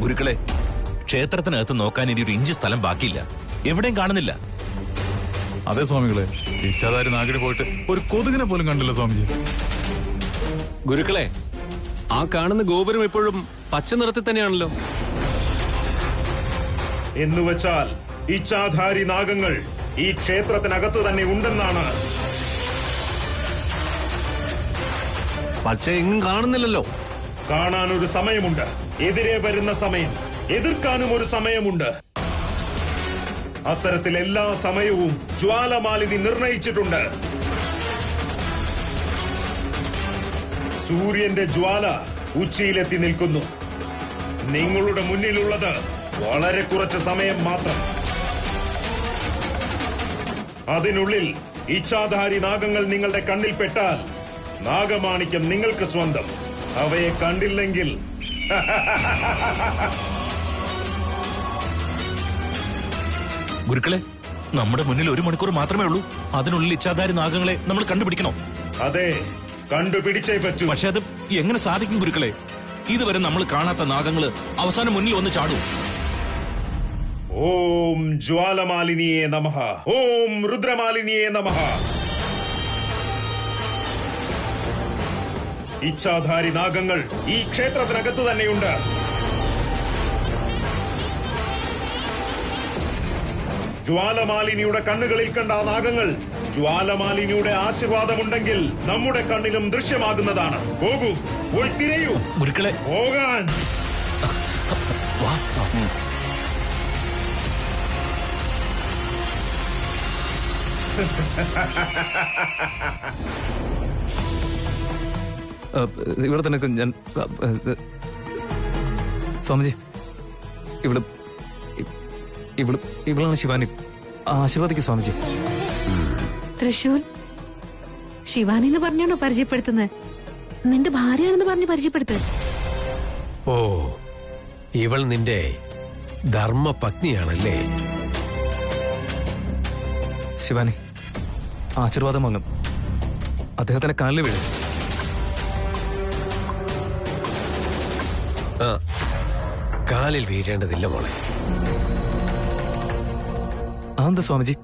ഗുരുക്കളെ, ക്ഷേത്രത്തിനകത്ത് നോക്കാൻ ഇനി ഒരു ഇഞ്ച് സ്ഥലം ബാക്കിയില്ല, എവിടെയും കാണുന്നില്ല. അതെ സ്വാമികളെ, ഇച്ഛാധാരി നാഗിന് പോയിട്ട് ഒരു കൊതുകിനെ പോലും കണ്ടില്ല സ്വാമിജി. ഗുരുക്കളെ, ആ കാണുന്ന ഗോപുരം ഇപ്പോഴും പച്ച നിറത്തിൽ തന്നെയാണല്ലോ. എന്നുവെച്ചാൽ ഇച്ഛാധാരി നാഗങ്ങൾ ഈ ക്ഷേത്രത്തിനകത്ത് തന്നെ ഉണ്ടെന്നാണ്. പക്ഷെ എങ്ങും കാണുന്നില്ലല്ലോ. കാണാൻ ഒരു സമയമുണ്ട്, എതിരെ വരുന്ന സമയം, എതിർക്കാനും ഒരു സമയമുണ്ട്. അത്തരത്തിൽ എല്ലാ സമയവും ജ്വാലമാലിനി നിർണയിച്ചിട്ടുണ്ട്. സൂര്യന്റെ ജ്വാല ഉച്ചയിലെത്തി നിൽക്കുന്നു. നിങ്ങളുടെ മുന്നിലുള്ളത് വളരെ കുറച്ച് സമയം മാത്രം. അതിനുള്ളിൽ ഇച്ഛാധാരി നാഗങ്ങൾ നിങ്ങളുടെ കണ്ണിൽ പെട്ടാൽ നാഗമാണിക്യം നിങ്ങൾക്ക് സ്വന്തം. അവയെ കണ്ടില്ലെങ്കിൽ ഗുരുക്കളെ, നമ്മുടെ മുന്നിൽ 1 മണിക്കൂർ മാത്രമേ ഉള്ളൂ. അതിനുള്ളിൽ ഇച്ഛാധാരി നാഗങ്ങളെ നമ്മൾ കണ്ടുപിടിക്കണോ? അതെ, കണ്ടുപിടിച്ചേ പറ്റൂ. പക്ഷെ അത് എങ്ങനെ സാധിക്കും ഗുരുക്കളെ? ഇതുവരെ നമ്മൾ കാണാത്ത നാഗങ്ങള് അവസാനം മുന്നിൽ വന്ന് ചാടും. ഓം ജ്വാലമാലിനിയേ നമഃ, ഓം രുദ്രമാലിനിയേ നമഃ. ഇച്ഛാധാരി നാഗങ്ങൾ ഈ ക്ഷേത്രത്തിനകത്തു തന്നെയുണ്ട്. ജ്വാലമാലിനിയുടെ കണ്ണുകളിൽ കണ്ട ആ നാഗങ്ങൾ ജ്വാലമാലിനിയുടെ ആശീർവാദമുണ്ടെങ്കിൽ നമ്മുടെ കണ്ണിലും ദൃശ്യമാകുന്നതാണ്. പോകൂ, പോയി തിരയൂ. ഗുരുക്കളെ, പോകാൻ. ഇവിടെ തന്നെ ഞാൻ സ്വാമിജി, ഇവളാണ് ശിവാനി. ആശീർവാദിക്കും സ്വാമിജി. തൃശൂൽ ശിവാനി എന്ന് പറഞ്ഞാണോ പരിചയപ്പെടുത്തുന്നത്? നിന്റെ ഭാര്യയാണെന്ന് പറഞ്ഞ് പരിചയപ്പെടുത്ത്. ഓ, ഇവൾ നിന്റെ ധർമ്മപത്നിയാണല്ലേ? ശിവാനി, ആശീർവാദം വാങ്ങും. അദ്ദേഹത്തിന്റെ കാലിൽ വീഴും. കാലിൽ വീഴേണ്ടതില്ല മോളെ. അതെന്താ സ്വാമിജി?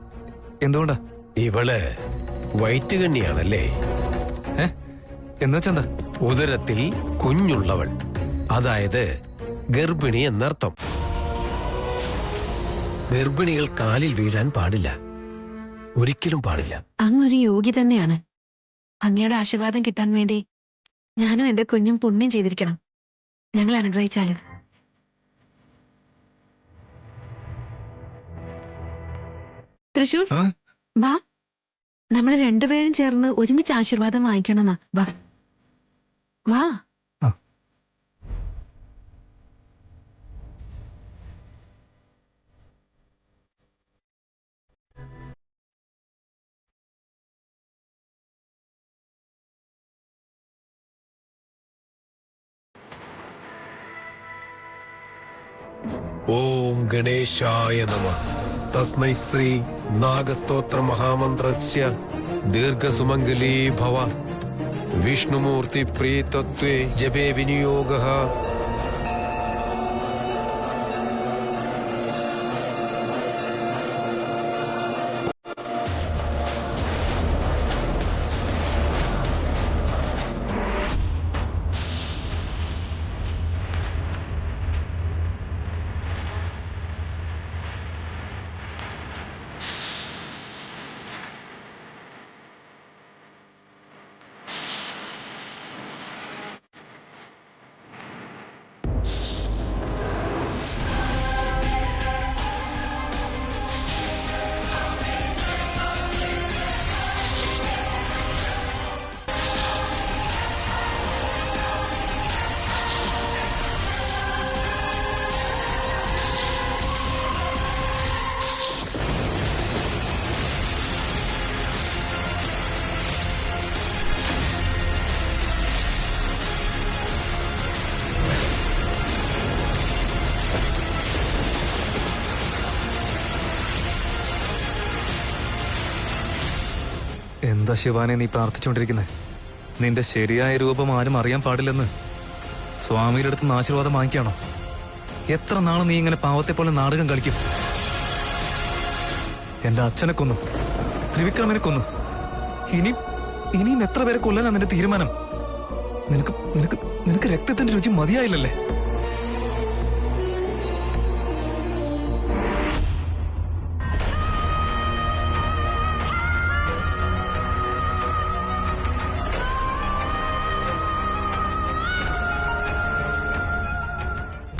എന്തുകൊണ്ടാ? ഇവള് വയറ്റുകണ്ണിയാണല്ലേ? എന്നുവെച്ചെന്താ? ഉദരത്തിൽ കുഞ്ഞുള്ളവൾ, അതായത് ഗർഭിണി എന്നർത്ഥം. ഗർഭിണികൾ കാലിൽ വീഴാൻ പാടില്ല, ഒരിക്കലും പാടില്ല. അങ്ങൊരു യോഗി തന്നെയാണ്. അങ്ങയുടെ ആശീർവാദം കിട്ടാൻ വേണ്ടി ഞാനും എന്റെ കുഞ്ഞും പുണ്യം ചെയ്തിരിക്കണം. ഞങ്ങൾ അനുഗ്രഹിച്ചാലും. തൃശൂർ, വാ, നമ്മൾ രണ്ടുപേരും ചേർന്ന് ഒരുമിച്ച് ആശീർവാദം വാങ്ങിക്കണമെന്നാ. വാ വാ. ഓം ഗണേശായ നമഃ. തസ്മൈ ശ്രീ നാഗസ്തോത്ര മഹാമന്ത്രസ്യ ദീർഘസുമംഗലീ ഭവ. വിഷ്ണുമൂർത്തി പ്രീതത്വേ ജപേ വിനിയോഗഃ. എന്താ ശിവാനെ നീ പ്രാർത്ഥിച്ചുകൊണ്ടിരിക്കുന്നത്? നിന്റെ ശരിയായ രൂപം ആരും അറിയാൻ പാടില്ലെന്ന് സ്വാമിയുടെ അടുത്ത് ആശീർവാദം വാങ്ങിക്കാണോ? എത്ര നാൾ നീ ഇങ്ങനെ പാവത്തെ പോലെ നാടകം കളിക്കും? എന്റെ അച്ഛനെ കൊന്നു, ത്രിവിക്രമനെ കൊന്നു. ഇനിയും എത്ര പേരെ കൊല്ലാനാ നിന്റെ തീരുമാനം? നിനക്ക് നിനക്ക് നിനക്ക് രക്തത്തിന്റെ രുചി മതിയായില്ലല്ലേ?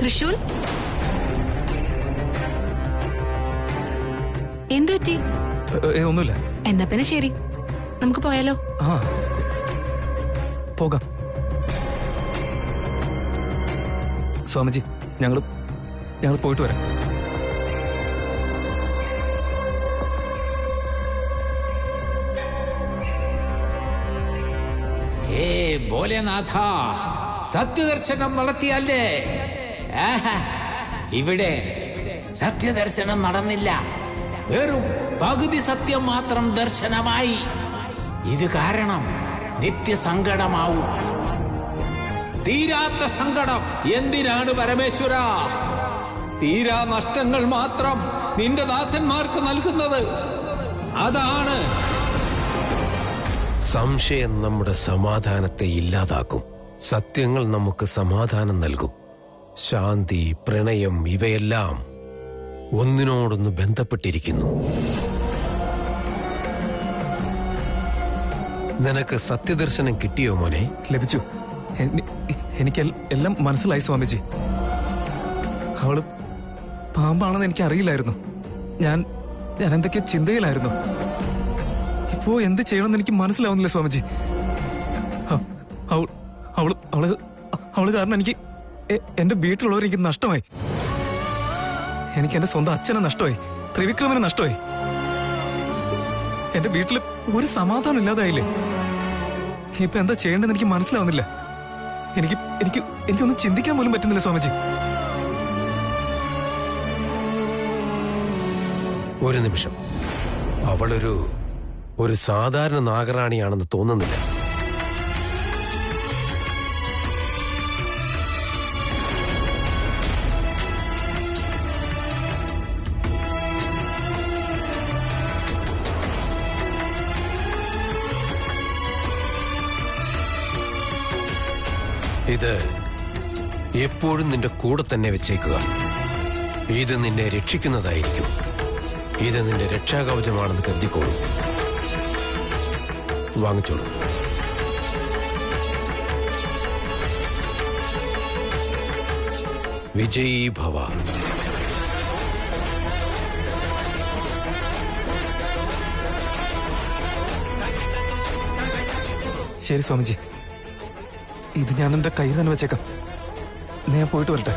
തൃശൂൽ എന്തു പറ്റി? ഒന്നുമില്ല. എന്നാ പിന്നെ ശരി, നമുക്ക് പോയാലോ? ആ, പോകാം. സ്വാമിജി, ഞങ്ങൾ പോയിട്ട് വരാം. ഭോലേനാഥ, സത്യദർശനം നടത്തിയല്ലേ? ഇവിടെ സത്യദർശനം നടന്നില്ല, വെറും പകുതി സത്യം മാത്രം ദർശനമായി. ഇത് കാരണം നിത്യസങ്കടമാവും. തീരാത്ത സങ്കടം എന്തിനാണ് പരമേശ്വര? തീരാ നഷ്ടങ്ങൾ മാത്രം നിന്റെ ദാസന്മാർക്ക് നൽകുന്നത്. അതാണ് സംശയം നമ്മുടെ സമാധാനത്തെ ഇല്ലാതാക്കും. സത്യങ്ങൾ നമുക്ക് സമാധാനം നൽകും. ശാന്തി, പ്രണയം ഇവയെല്ലാം ഒന്നിനോടൊന്ന് ബന്ധപ്പെട്ടിരിക്കുന്നു. നിനക്ക് സത്യദർശനം കിട്ടിയോ മോനെ? ലഭിച്ചു. എനിക്ക് എല്ലാം മനസ്സിലായി സ്വാമിജി. അവള് പാമ്പാണെന്ന് എനിക്ക് അറിയില്ലായിരുന്നു. ഞാൻ എന്തൊക്കെയോ ചിന്തയിലായിരുന്നു. ഇപ്പോ എന്ത് ചെയ്യണമെന്ന് എനിക്ക് മനസ്സിലാവുന്നില്ല സ്വാമിജി. അവള് കാരണം എനിക്ക് എന്റെ വീട്ടിലുള്ളവർ എനിക്ക് നഷ്ടമായി. എനിക്ക് എന്റെ സ്വന്തം അച്ഛനെ നഷ്ടമായി, ത്രിവിക്രമനെ നഷ്ടമായി. എന്റെ വീട്ടിൽ ഒരു സമാധാനം ഇല്ലാതായില്ലേ? ഇപ്പൊ എന്താ ചെയ്യേണ്ടതെന്ന് എനിക്ക് മനസ്സിലാവുന്നില്ല. എനിക്കൊന്നും ചിന്തിക്കാൻ പോലും പറ്റുന്നില്ല സ്വാമിജി. ഒരു നിമിഷം, ഒരു സാധാരണ നാഗറാണിയാണെന്ന് തോന്നുന്നില്ല. ഇത് എപ്പോഴും നിന്റെ കൂടെ തന്നെ വെച്ചേക്കുക. ഇത് നിന്നെ രക്ഷിക്കുന്നതായിരിക്കും. ഇത് നിന്റെ രക്ഷാകവചമാണെന്ന് കരുതിക്കോളൂ. വാങ്ങിച്ചോളൂ. വിജയീ ഭവ. ശരി സ്വാമിജി, ഇത് ഞാൻ എന്റെ കയ്യിൽ തന്നെ വെച്ചേക്കാം. ഞാൻ പോയിട്ട് വരട്ടെ.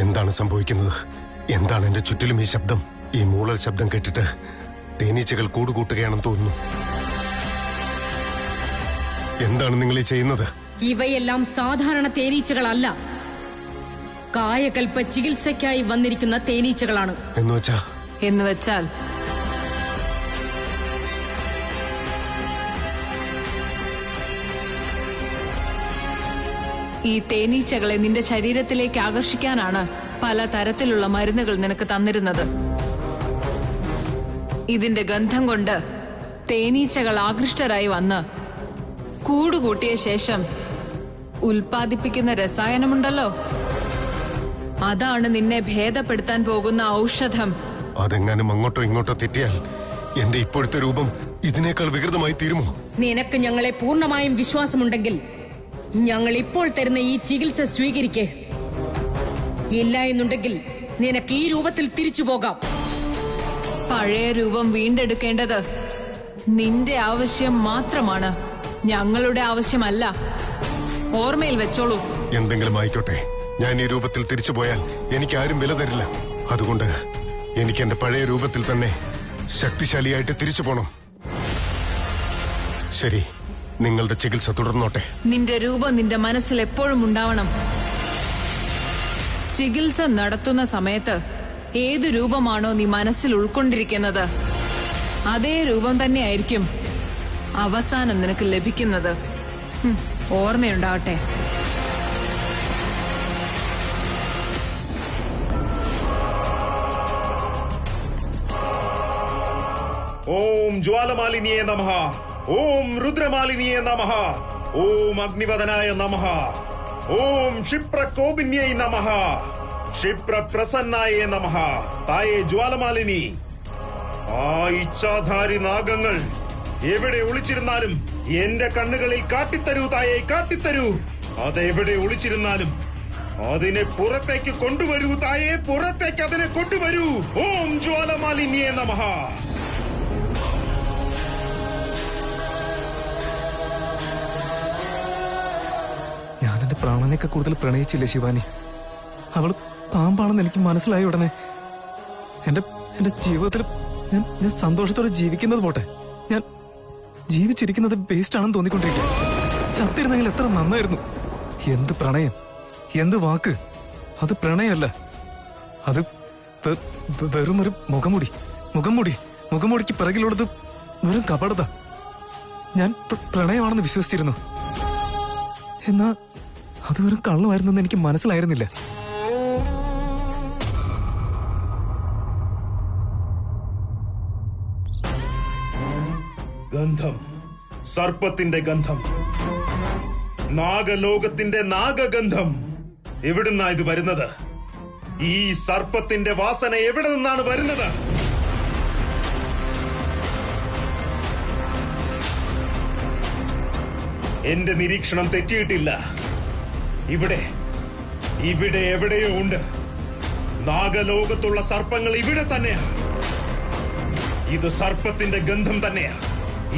എന്താണ് സംഭവിക്കുന്നത്? എന്താണ് എന്റെ ചുറ്റിലും ഈ ശബ്ദം? ഈ മൂളൽ ശബ്ദം കേട്ടിട്ട് തേനീച്ചകൾ കൂടുകൂട്ടുകയാണെന്ന് തോന്നുന്നു. എന്താണ് നിങ്ങൾ ഈ ചെയ്യുന്നത്? ഇവയെല്ലാം സാധാരണ തേനീച്ചകളല്ല, കായകൽപ്പ ചികിത്സയ്ക്കായി വന്നിരിക്കുന്ന തേനീച്ചകളാണ്. എന്നുവെച്ചാൽ ഈ തേനീച്ചകളെ നിന്റെ ശരീരത്തിലേക്ക് ആകർഷിക്കാനാണ് പല തരത്തിലുള്ള മരുന്നുകൾ നിനക്ക് തന്നിരുന്നത്. ഇതിന്റെ ഗന്ധം കൊണ്ട് തേനീച്ചകൾ ആകൃഷ്ടരായി വന്ന് കൂടുകൂട്ടിയ ശേഷം ഉൽപ്പാദിപ്പിക്കുന്ന രസായനമുണ്ടല്ലോ, അതാണ് നിന്നെ ഭേദപ്പെടുത്താൻ പോകുന്ന ഔഷധം. അതെങ്ങാനും അങ്ങോട്ടോ ഇങ്ങോട്ടോ തെറ്റിയാൽ എന്റെ ഇപ്പോഴത്തെ രൂപം ഇതിനേക്കാൾ വികൃതമായി തീരുമോ? നിനക്ക് ഞങ്ങളെ പൂർണ്ണമായും വിശ്വാസമുണ്ടെങ്കിൽ ഞങ്ങൾ ഇപ്പോൾ തരുന്ന ഈ ചികിത്സ സ്വീകരിക്കേ. ഇല്ല എന്നുണ്ടെങ്കിൽ നിനക്ക് ഈ രൂപത്തിൽ തിരിച്ചു പോകാം. പഴയ രൂപം വീണ്ടെടുക്കേണ്ടത് നിന്റെ ആവശ്യം മാത്രമാണ്, ഞങ്ങളുടെ ആവശ്യമല്ല. ഓർമ്മയിൽ വെച്ചോളൂ. എന്തെങ്കിലും ആയിക്കോട്ടെ, ഞാൻ ഈ രൂപത്തിൽ തിരിച്ചു പോയാൽ എനിക്ക് ആരും വില തരില്ല. അതുകൊണ്ട് എനിക്ക് എന്റെ പഴയ രൂപത്തിൽ തന്നെ ശക്തിശാലിയായിട്ട് തിരിച്ചു പോണം. ശരി, നിങ്ങളുടെ ചികിത്സ തുടർന്നോട്ടെ. നിന്റെ രൂപം നിന്റെ മനസ്സിൽ എപ്പോഴും ഉണ്ടാവണം. ചികിത്സ നടത്തുന്ന സമയത്ത് ഏത് രൂപമാണോ നീ മനസ്സിൽ ഉൾക്കൊണ്ടിരിക്കുന്നത്, അതേ രൂപം തന്നെയായിരിക്കും അവസാനം നിനക്ക് ലഭിക്കുന്നത്. ഓർമ്മയുണ്ടാവട്ടെ. ഓം ജ്വാലമാലിനിയേ നമഃ. ഓം രുദ്രമാലിനിയേ നമഃ. ഓം അഗ്നിവദനായ നമഃ. ഓം ക്ഷിപ്രകോപിന്യൈ നമഃ. ക്ഷിപ്രപ്രസന്നായേ നമഃ. തായേ ജ്വാലമാലിനി, ആ ഇച്ഛാധാരി നാഗങ്ങൾ എവിടെ ഒളിച്ചിരുന്നാലും എന്റെ കണ്ണുകളിൽ കാട്ടിത്തരൂ തായേ, കാട്ടിത്തരൂ. അതെവിടെ ഒളിച്ചിരുന്നാലും അതിനെ പുറത്തേക്ക് കൊണ്ടുവരൂ തായേ, പുറത്തേക്ക് അതിനെ കൊണ്ടുവരൂ. ഓം ജ്വാലമാലിനിയേ നമഃ. ഞാൻ എന്റെ പ്രാണനേക്കാൾ കൂടുതൽ പ്രണയിച്ചില്ലേ ശിവാനി? അവള് പാമ്പാണെന്ന് എനിക്ക് മനസ്സിലായ ഉടനെ എന്റെ ജീവിതത്തിൽ ഞാൻ സന്തോഷത്തോടെ ജീവിക്കുന്നത് പോട്ടെ, ഞാൻ ജീവിച്ചിരിക്കുന്നത് വേസ്റ്റ് ആണെന്ന് തോന്നിക്കൊണ്ടിരിക്കുക. ചത്തിരുന്നെങ്കിൽ എത്ര നന്നായിരുന്നു. എന്ത് പ്രണയം, എന്ത് വാക്ക്. അത് പ്രണയമല്ല, അത് വെറും ഒരു മുഖംമൂടിക്ക് പിറകിലുള്ളത് വെറും കപടത. ഞാൻ പ്രണയമാണെന്ന് വിശ്വസിച്ചിരുന്നു. എന്നാ അത് വെറും കള്ളമായിരുന്നെന്ന് എനിക്ക് മനസ്സിലായിരുന്നില്ല. ഗന്ധം, സർപ്പത്തിന്റെ ഗന്ധം, നാഗലോകത്തിന്റെ നാഗഗന്ധം. എവിടുന്നാ ഇത് വരുന്നത്? ഈ സർപ്പത്തിന്റെ വാസന എവിടെ നിന്നാണ് വരുന്നത്? എന്റെ നിരീക്ഷണം തെറ്റിയിട്ടില്ല. ഇവിടെ എവിടെയോ ഉണ്ട്. നാഗലോകത്തുള്ള സർപ്പങ്ങൾ ഇവിടെ തന്നെയാ. ഇത് സർപ്പത്തിന്റെ ഗന്ധം തന്നെയാ.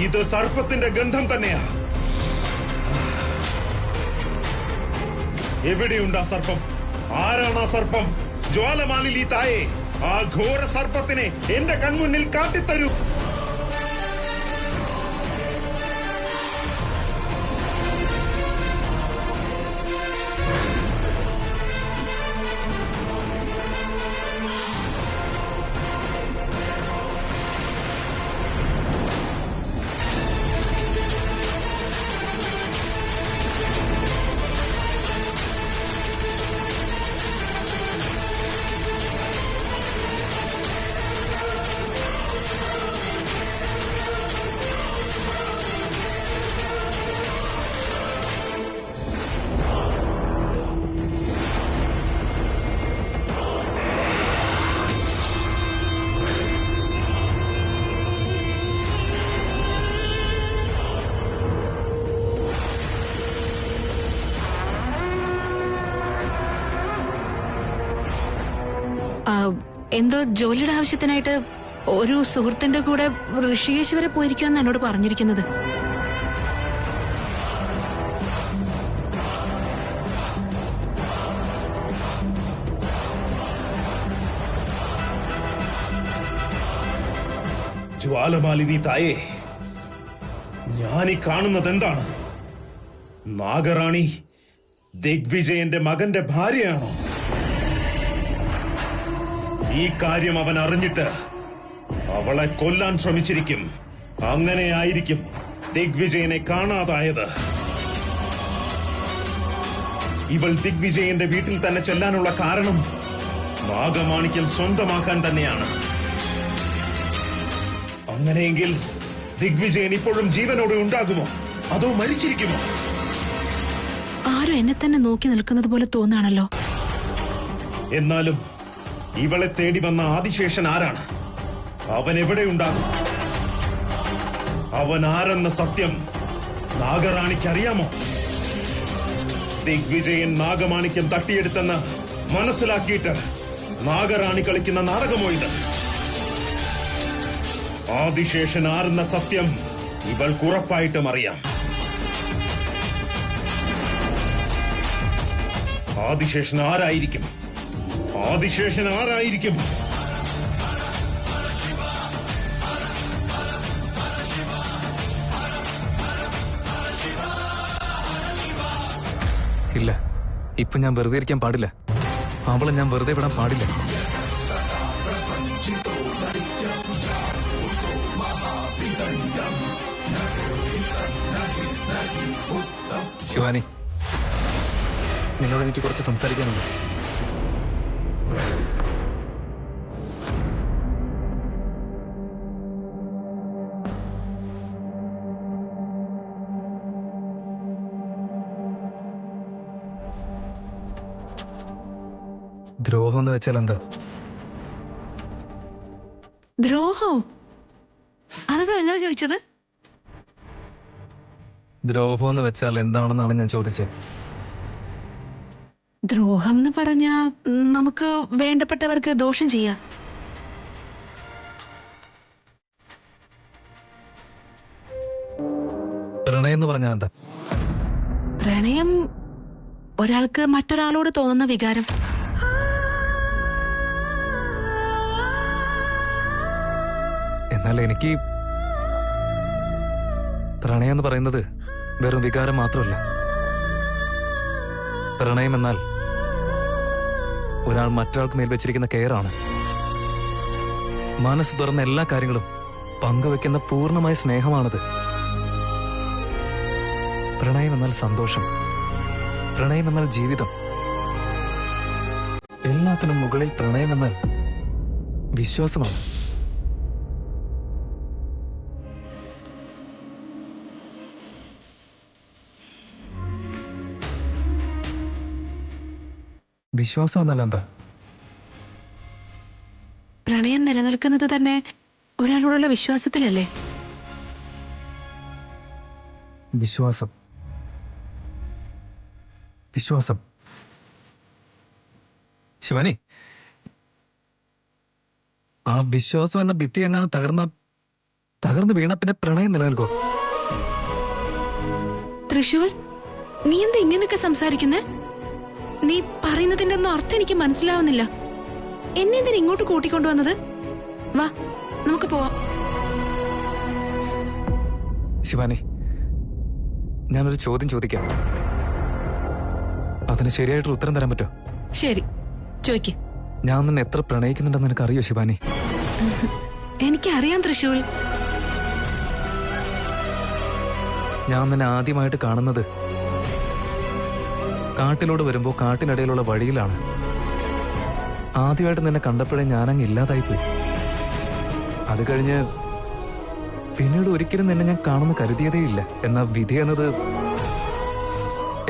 ഇത് സർപ്പത്തിന്റെ ഗന്ധം തന്നെയാ. എവിടെയുണ്ട് ആ സർപ്പം? ആരാണ് ആ സർപ്പം? ജ്വാലമാലിനി തായേ, ആ ഘോര സർപ്പത്തിനെ എന്റെ കൺമുന്നിൽ കാട്ടിത്തരൂ. എന്തോ ജോലിയുടെ ആവശ്യത്തിനായിട്ട് ഒരു സുഹൃത്തിന്റെ കൂടെ ഋഷികേശ് വരെ പോയിരിക്കുമെന്ന് എന്നോട് പറഞ്ഞിരിക്കുന്നത്. ജ്വാലമാലിനി തായേ, ഞാനീ കാണുന്നത് എന്താണ്? നാഗറാണി ദിഗ്വിജയന്റെ മകന്റെ ഭാര്യയാണോ? ഈ കാര്യം അവൻ അറിഞ്ഞിട്ട് അവളെ കൊല്ലാൻ ശ്രമിച്ചിരിക്കും. അങ്ങനെയായിരിക്കും ദിഗ്വിജയനെ കാണാതായത്. ഇവൾ ദിഗ്വിജയന്റെ വീട്ടിൽ തന്നെ ചെല്ലാനുള്ള കാരണം നാഗമാണിക്യം സ്വന്തമാക്കാൻ തന്നെയാണ്. അങ്ങനെയെങ്കിൽ ദിഗ്വിജയൻ ഇപ്പോഴും ജീവനോടെ ഉണ്ടാകുമോ? അതോ മരിച്ചിരിക്കുമോ? ആരും എന്നെ തന്നെ നോക്കി നിൽക്കുന്നത് പോലെ തോന്നാണല്ലോ. എന്നാലും ഇവളെ തേടി വന്ന ആദിശേഷൻ ആരാണ്? അവൻ എവിടെയുണ്ടാകും? അവൻ ആരെന്ന സത്യം നാഗറാണിക്ക് അറിയാമോ? ദിഗ്വിജയൻ നാഗമാണിക്യം തട്ടിയെടുത്തെന്ന് മനസ്സിലാക്കിയിട്ട് നാഗറാണി കളിക്കുന്ന നാടകമോ ഇത്? ആദിശേഷൻ ആരെന്ന സത്യം ഇവൾക്ക് ഉറപ്പായിട്ടും അറിയാം. ആദിശേഷൻ ആരായിരിക്കും? ആദിശേഷൻ ആരായിരിക്കും? ഇല്ല, ഇപ്പൊ ഞാൻ വെറുതെ ഇരിക്കാൻ പാടില്ല. അവളെ ഞാൻ വെറുതെ വിടാൻ പാടില്ല. ശിവാനി, നിന്നോട് എനിക്ക് കുറച്ച് സംസാരിക്കാനുണ്ട്. ദ്രോഹം എന്ന് വെച്ചാൽ എന്താ? ദ്രോഹോ? അതൊക്കെ നിങ്ങൾ ചോദിച്ചത്? ദ്രോഹം എന്ന് വെച്ചാൽ എന്താണെന്നാണ് ഞാൻ ചോദിച്ചത്. ദ്രോഹം എന്ന് പറഞ്ഞാ നമുക്ക് വേണ്ടപ്പെട്ടവർക്ക് ദോഷം ചെയ്യാം. പ്രണയം എന്ന് പറഞ്ഞാൽ എന്താ? പ്രണയം ഒരാൾക്ക് മറ്റൊരാളോട് തോന്നുന്ന വികാരം. എന്നാൽ എനിക്ക് പ്രണയം എന്ന് പറയുന്നത് വെറും വികാരം മാത്രമല്ല. പ്രണയം എന്നാൽ ഒരാൾ മറ്റൊരാൾക്ക് മേൽ വെച്ചിരിക്കുന്ന കെയറാണ്. മനസ്സ് തുറന്ന എല്ലാ കാര്യങ്ങളും പങ്കുവെക്കുന്ന പൂർണ്ണമായ സ്നേഹമാണത്. പ്രണയം എന്നാൽ സന്തോഷം. പ്രണയം എന്നാൽ ജീവിതം. എല്ലാത്തിനും മുകളിൽ പ്രണയം എന്നാൽ വിശ്വാസമാണ്. വിശ്വാസം എന്നല്ല എന്താ? പ്രണയം നിലനിൽക്കുന്നത് തന്നെ ഒരാളോടുള്ള വിശ്വാസത്തിലല്ലേ? വിശ്വാസം, വിശ്വാസം. ശിവാനി, ആ വിശ്വാസം എന്ന ഭിത്തി എങ്ങനെ തകർന്ന് വീണ പിന്നെ പ്രണയം നിലനിൽക്കോ? തൃശൂൽ, നീ എന്താ ഇങ്ങനെയൊക്കെ സംസാരിക്കുന്നേ? നീ പറയുന്നതിന്റെ ഒന്നും അർത്ഥം എനിക്ക് മനസ്സിലാവുന്നില്ല. എന്നെ എന്തിനാ ഇങ്ങോട്ട് കൂട്ടിക്കൊണ്ടുവന്നത്? വാ, നമുക്ക് പോവാം. ശിവാനി, ഞാനൊരു ചോദ്യം ചോദിക്കാം. അതിന് ശരിയായിട്ടൊരു ഉത്തരം തരാൻ പറ്റോ? ശരി, ചോദിക്ക്. ഞാൻ നിന്നെ എത്ര പ്രണയിക്കുന്നുണ്ടെന്ന് നിനക്ക് അറിയോ ശിവാനി? എനിക്കറിയാം തൃശൂൽ. ഞാൻ നിന്നെ ആദ്യമായിട്ട് കാണുന്നത് കാട്ടിലോട് വരുമ്പോ കാട്ടിനിടയിലുള്ള വഴിയിലാണ്. ആദ്യമായിട്ട് നിന്നെ കണ്ടപ്പോഴേ ഞാനങ്ങ് ഇല്ലാതായിപ്പോയി. അത് കഴിഞ്ഞ് പിന്നീട് ഒരിക്കലും നിന്നെ ഞാൻ കാണുന്ന കരുതിയതേയില്ല. എന്നാൽ വിധി എന്നത്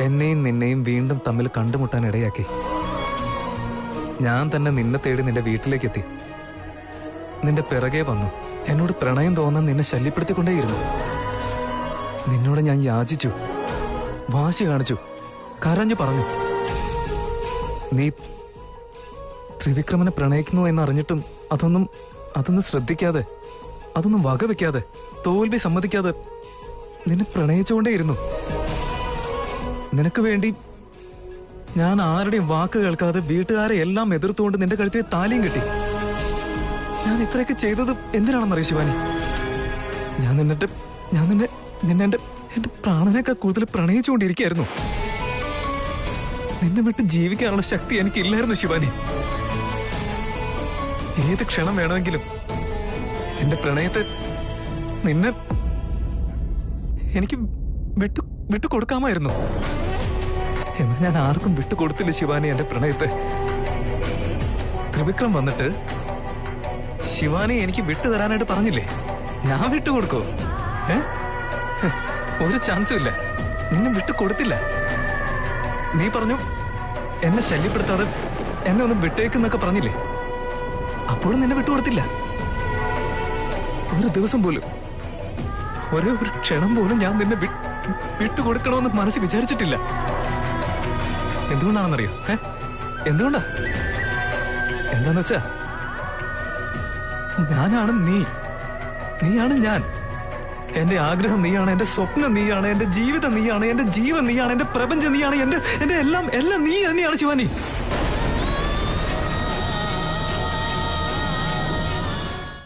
എന്നെയും നിന്നെയും വീണ്ടും തമ്മിൽ കണ്ടുമുട്ടാൻ ഇടയാക്കി. ഞാൻ തന്നെ നിന്നെ തേടി നിന്റെ വീട്ടിലേക്ക് എത്തി. നിന്റെ പിറകെ വന്നു. എന്നോട് പ്രണയം തോന്നാൻ നിന്നെ ശല്യപ്പെടുത്തിക്കൊണ്ടേയിരുന്നു. നിന്നോട് ഞാൻ യാചിച്ചു, വാശി കാണിച്ചു, കരഞ്ഞു പറഞ്ഞു. നീ ത്രിവിക്രമനെ പ്രണയിക്കുന്നു എന്നറിഞ്ഞിട്ടും അതൊന്നും ശ്രദ്ധിക്കാതെ, അതൊന്നും വകവെക്കാതെ, തോൽവി സമ്മതിക്കാതെ നിന്നെ പ്രണയിച്ചുകൊണ്ടേയിരുന്നു. നിനക്ക് വേണ്ടി ഞാൻ ആരുടെയും വാക്ക് കേൾക്കാതെ വീട്ടുകാരെ എല്ലാം എതിർത്തുകൊണ്ട് നിന്റെ കഴുത്തിൽ താലിയും കെട്ടി. ഞാൻ ഇത്രയൊക്കെ ചെയ്തത് എന്തിനാണെന്നറിയ ശിവാനി? ഞാൻ നിന്നെ എന്റെ പ്രാണനേക്കാൾ കൂടുതൽ പ്രണയിച്ചുകൊണ്ടിരിക്കുകയായിരുന്നു. നിന്നെ വിട്ട് ജീവിക്കാനുള്ള ശക്തി എനിക്കില്ലായിരുന്നു ശിവാനി. ഏത് ക്ഷണം വേണമെങ്കിലും എന്റെ പ്രണയത്തെ നിന്നെ എനിക്ക് വിട്ടുകൊടുക്കാമായിരുന്നു. എന്നാൽ ഞാൻ ആർക്കും വിട്ടുകൊടുത്തില്ല ശിവാനി എന്റെ പ്രണയത്തെ. ത്രിവിക്രം വന്നിട്ട് ശിവാനി എനിക്ക് വിട്ടുതരാനായിട്ട് പറഞ്ഞില്ലേ? ഞാൻ വിട്ടുകൊടുക്കോ? ഒരു ചാൻസും ഇല്ല. നിന്നെ വിട്ടു കൊടുത്തില്ല. നീ പറഞ്ഞു എന്നെ ശല്യപ്പെടുത്താതെ എന്നെ ഒന്ന് വിട്ടേക്കെന്നൊക്കെ പറഞ്ഞില്ലേ? അപ്പോഴും നിന്നെ വിട്ടുകൊടുത്തില്ല. ഒരു ദിവസം പോലും, ഒരേ ഒരു ക്ഷണം പോലും ഞാൻ നിന്നെ വിട്ടുകൊടുക്കണമെന്ന് മനസ്സിൽ വിചാരിച്ചിട്ടില്ല. എന്തുകൊണ്ടാണെന്നറിയോ? എന്തുകൊണ്ടാ? എന്താന്ന് വെച്ചാ ഞാനാണ് നീ, നീയാണ് ഞാൻ. എന്റെ ആഗ്രഹം നീയാണ്, എന്റെ സ്വപ്നം നീയാണ്, എന്റെ ജീവിതം നീയാണ്, എന്റെ ജീവൻ നീയാണ്, എന്റെ പ്രപഞ്ചം നീയാണ്, എന്റെ എല്ലാം എല്ലാം നീ തന്നെയാണ് ശിവാനി.